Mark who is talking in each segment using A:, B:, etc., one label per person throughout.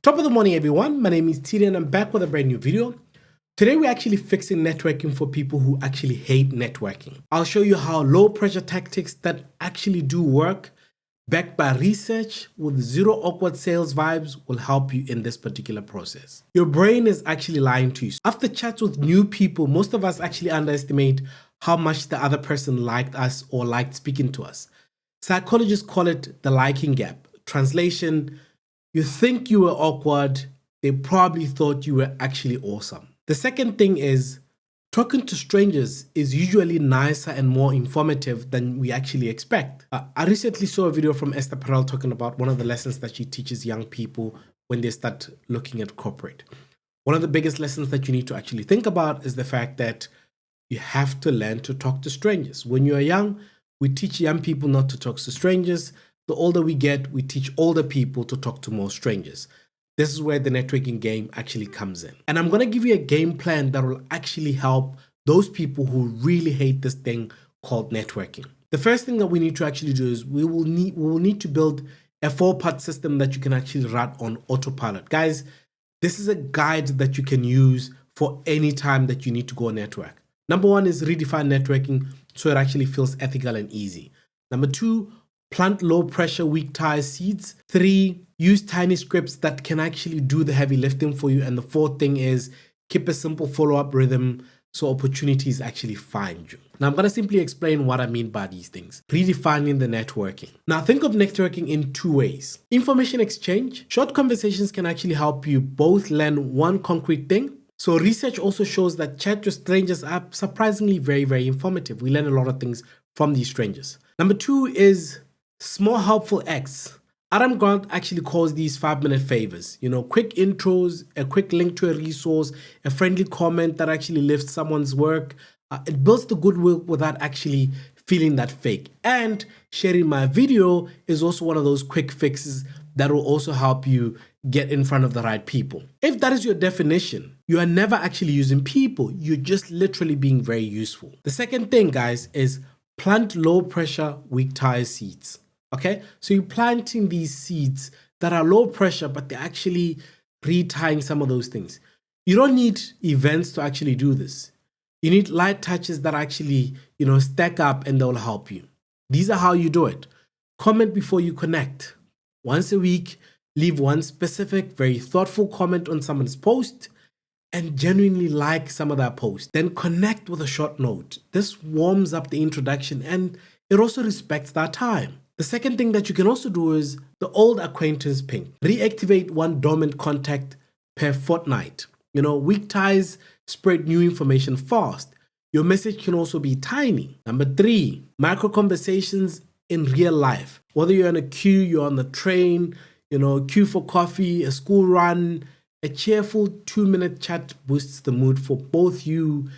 A: Top of the morning, everyone. My name is Tshidi and I'm back with a brand new video. Today, we're actually fixing networking for people who actually hate networking. I'll show you how low pressure tactics that actually do work, backed by research with zero awkward sales vibes, will help you in this particular process. Your brain is actually lying to you. After chats with new people, most of us actually underestimate how much the other person liked us or liked speaking to us. Psychologists call it the liking gap. Translation: you think you were awkward, they probably thought you were actually awesome. The second thing is, talking to strangers is usually nicer and more informative than we actually expect. I recently saw a video from Esther Perel talking about one of the lessons that she teaches young people when they start looking at corporate. One of the biggest lessons that you need to actually think about is the fact that you have to learn to talk to strangers. When you are young, we teach young people not to talk to strangers. The older we get, we teach older people to talk to more strangers. This is where the networking game actually comes in. And I'm going to give you a game plan that will actually help those people who really hate this thing called networking. The first thing that we need to actually do is we will need to build a 4-part system that you can actually run on autopilot. Guys, this is a guide that you can use for any time that you need to go network. Number 1 is redefine networking so it actually feels ethical and easy. Number 2, plant low pressure weak ties seeds. 3, use tiny scripts that can actually do the heavy lifting for you. And the 4th thing is keep a simple follow-up rhythm so opportunities actually find you. Now I'm going to simply explain what I mean by these things. Redefining the networking. Now think of networking in 2 ways. Information exchange. Short conversations can actually help you both learn one concrete thing. So research also shows that chat with strangers are surprisingly very informative. We learn a lot of things from these strangers. Number 2 is small helpful acts. Adam Grant actually calls these 5-minute favors. Quick intros, a quick link to a resource, a friendly comment that actually lifts someone's work. It builds the goodwill without actually feeling that fake. And sharing my video is also one of those quick fixes that will also help you get in front of the right people. If that is your definition, you are never actually using people. You're just literally being very useful. The second thing, guys, is plant low pressure weak tie seeds. Okay, so you're planting these seeds that are low pressure, but they're actually retying some of those things. You don't need events to actually do this. You need light touches that actually, stack up and they'll help you. These are how you do it. Comment before you connect. Once a week, leave one specific, very thoughtful comment on someone's post and genuinely like some of that post. Then connect with a short note. This warms up the introduction and it also respects that time. The second thing that you can also do is the old acquaintance ping. Reactivate one dormant contact per fortnight. Weak ties spread new information fast. Your message can also be tiny. Number 3, micro conversations in real life. Whether you're on a queue, you're on the train, queue for coffee, a school run, a cheerful 2-minute chat boosts the mood for both you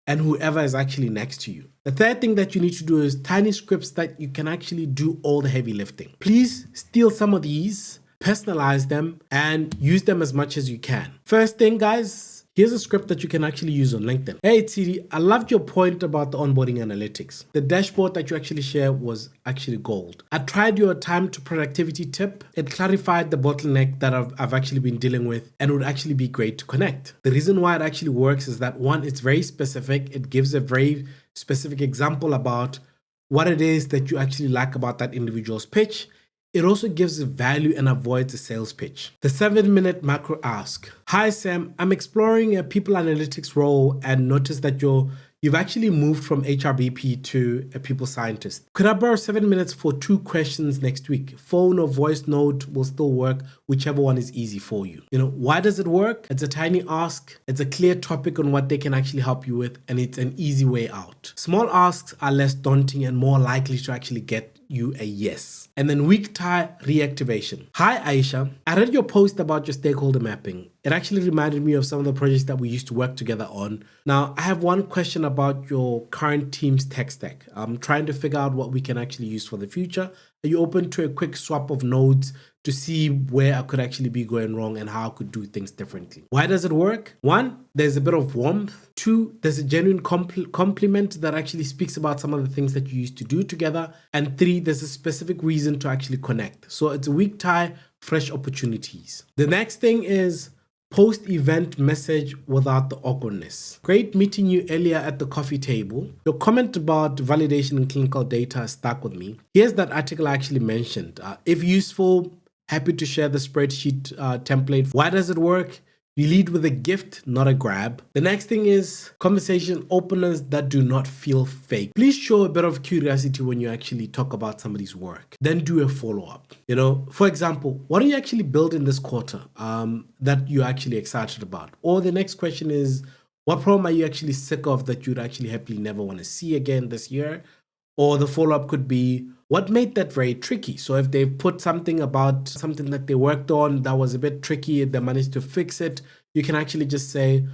A: and whoever is actually next to you. The third thing that you need to do is tiny scripts that you can actually do all the heavy lifting. Please steal some of these, personalize them, and use them as much as you can. First thing, guys, here's a script that you can actually use on LinkedIn. Hey, Tshidi, I loved your point about the onboarding analytics. The dashboard that you actually shared was actually gold. I tried your time to productivity tip. It clarified the bottleneck that I've actually been dealing with and would actually be great to connect. The reason why it actually works is that 1, it's very specific. It gives a very specific example about what it is that you actually like about that individual's pitch. It also gives value and avoids a sales pitch. The 7-minute macro ask. Hi Sam, I'm exploring a people analytics role and noticed that you've actually moved from HRBP to a people scientist. Could I borrow 7 minutes for 2 questions next week? Phone or voice note will still work, whichever one is easy for you. Why does it work? It's a tiny ask. It's a clear topic on what they can actually help you with, and it's an easy way out. Small asks are less daunting and more likely to actually get you a yes. And then weak tie reactivation. Hi Aisha, I read your post about your stakeholder mapping. It actually reminded me of some of the projects that we used to work together on. Now, I have one question about your current team's tech stack. I'm trying to figure out what we can actually use for the future. Are you open to a quick swap of nodes to see where I could actually be going wrong and how I could do things differently. Why does it work? 1, there's a bit of warmth. 2, there's a genuine compliment that actually speaks about some of the things that you used to do together. And 3, there's a specific reason to actually connect. So it's a weak tie, fresh opportunities. The next thing is post-event message without the awkwardness. Great meeting you earlier at the coffee table. Your comment about validation and clinical data stuck with me. Here's that article I actually mentioned. If useful, happy to share the spreadsheet template. Why does it work? You lead with a gift, not a grab. The next thing is conversation openers that do not feel fake. Please show a bit of curiosity when you actually talk about somebody's work. Then do a follow-up. For example, what are you actually building this quarter that you're actually excited about? Or the next question is, what problem are you actually sick of that you'd actually happily never want to see again this year? Or the follow-up could be, what made that very tricky? So if they've put something about something that they worked on that was a bit tricky, they managed to fix it, you can actually just say,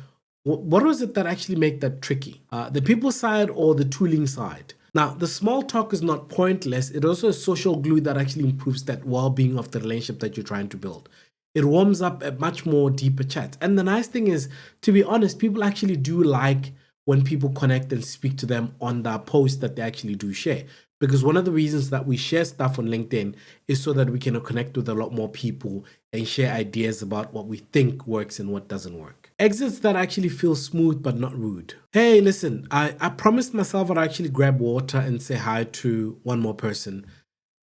A: what was it that actually made that tricky? The people side or the tooling side? Now, the small talk is not pointless. It also is social glue that actually improves that well-being of the relationship that you're trying to build. It warms up a much more deeper chat. And the nice thing is, to be honest, people actually do like when people connect and speak to them on that post that they actually do share. Because one of the reasons that we share stuff on LinkedIn is so that we can connect with a lot more people and share ideas about what we think works and what doesn't work. Exits that actually feel smooth but not rude. Hey, listen, I promised myself I'd actually grab water and say hi to one more person.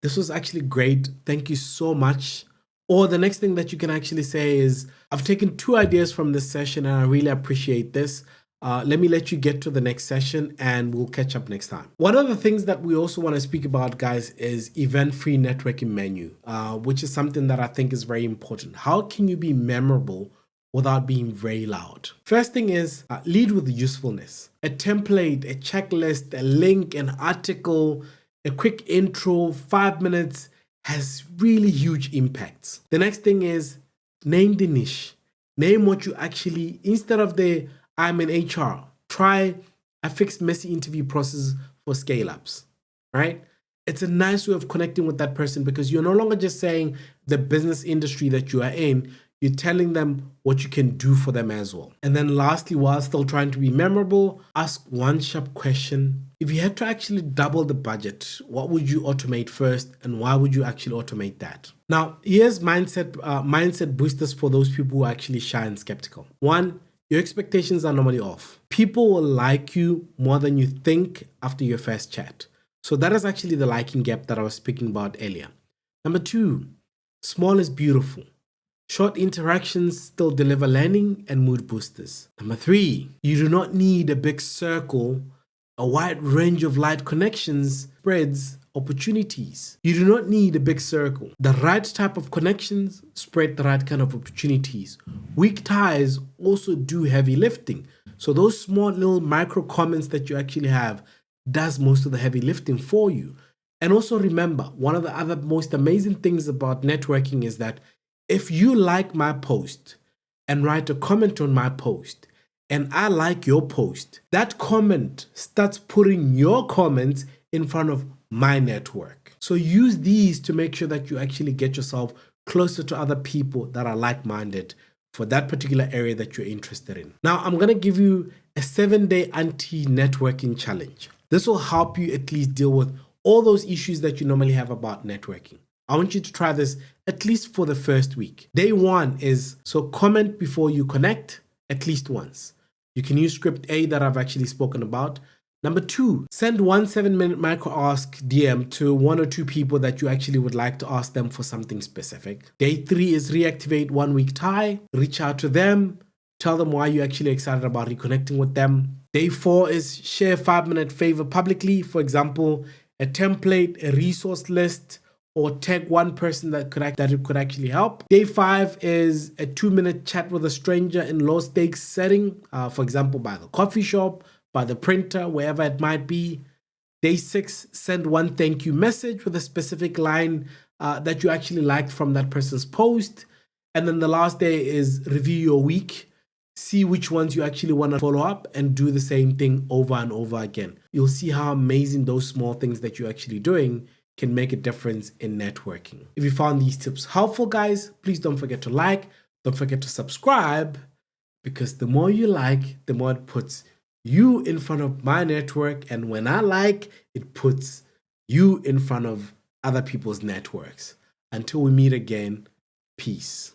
A: This was actually great. Thank you so much. Or the next thing that you can actually say is, I've taken 2 ideas from this session and I really appreciate this. Let me let you get to the next session and we'll catch up next time. One of the things that we also want to speak about, guys, is event-free networking menu, which is something that I think is very important. How can you be memorable without being very loud? First thing is lead with usefulness. A template, a checklist, a link, an article, a quick intro, 5 minutes has really huge impacts. The next thing is name the niche. Name what you actually, instead of the I'm in HR, try a fixed messy interview process for scale-ups, right? It's a nice way of connecting with that person because you're no longer just saying the business industry that you are in, you're telling them what you can do for them as well. And then lastly, while still trying to be memorable, ask one sharp question. If you had to actually double the budget, what would you automate first and why would you actually automate that? Now, here's mindset boosters for those people who are actually shy and skeptical. 1, your expectations are normally off. People will like you more than you think after your first chat. So that is actually the liking gap that I was speaking about earlier. Number 2, small is beautiful. Short interactions still deliver learning and mood boosters. Number 3, you do not need a big circle. A wide range of light connections spreads opportunities. You do not need a big circle. The right type of connections spread the right kind of opportunities. Weak ties also do heavy lifting. So those small little micro comments that you actually have does most of the heavy lifting for you. And also remember, one of the other most amazing things about networking is that if you like my post and write a comment on my post, and I like your post, that comment starts putting your comments in front of my network. So use these to make sure that you actually get yourself closer to other people that are like-minded for that particular area that you're interested in. Now, I'm going to give you a 7-day anti-networking challenge. This will help you at least deal with all those issues that you normally have about networking. I want you to try this at least for the first week. Day 1 is, so comment before you connect at least once. You can use script A that I've actually spoken about. Number 2, send 1 7-minute micro ask DM to 1 or 2 people that you actually would like to ask them for something specific. Day 3 is reactivate 1 week tie. Reach out to them. Tell them why you're actually excited about reconnecting with them. Day 4 is share a 5-minute favor publicly. For example, a template, a resource list, or tag one person that it could actually help. Day 5 is a 2-minute chat with a stranger in low stakes setting. For example, by the coffee shop, by the printer, wherever it might be. Day 6, send 1 thank you message with a specific line that you actually liked from that person's post. And then the last day is review your week. See which ones you actually want to follow up and do the same thing over and over again. You'll see how amazing those small things that you're actually doing can make a difference in networking. If you found these tips helpful, guys, please don't forget to like, don't forget to subscribe, because the more you like, the more it puts you in front of my network. And when I like, it puts you in front of other people's networks. Until we meet again, peace.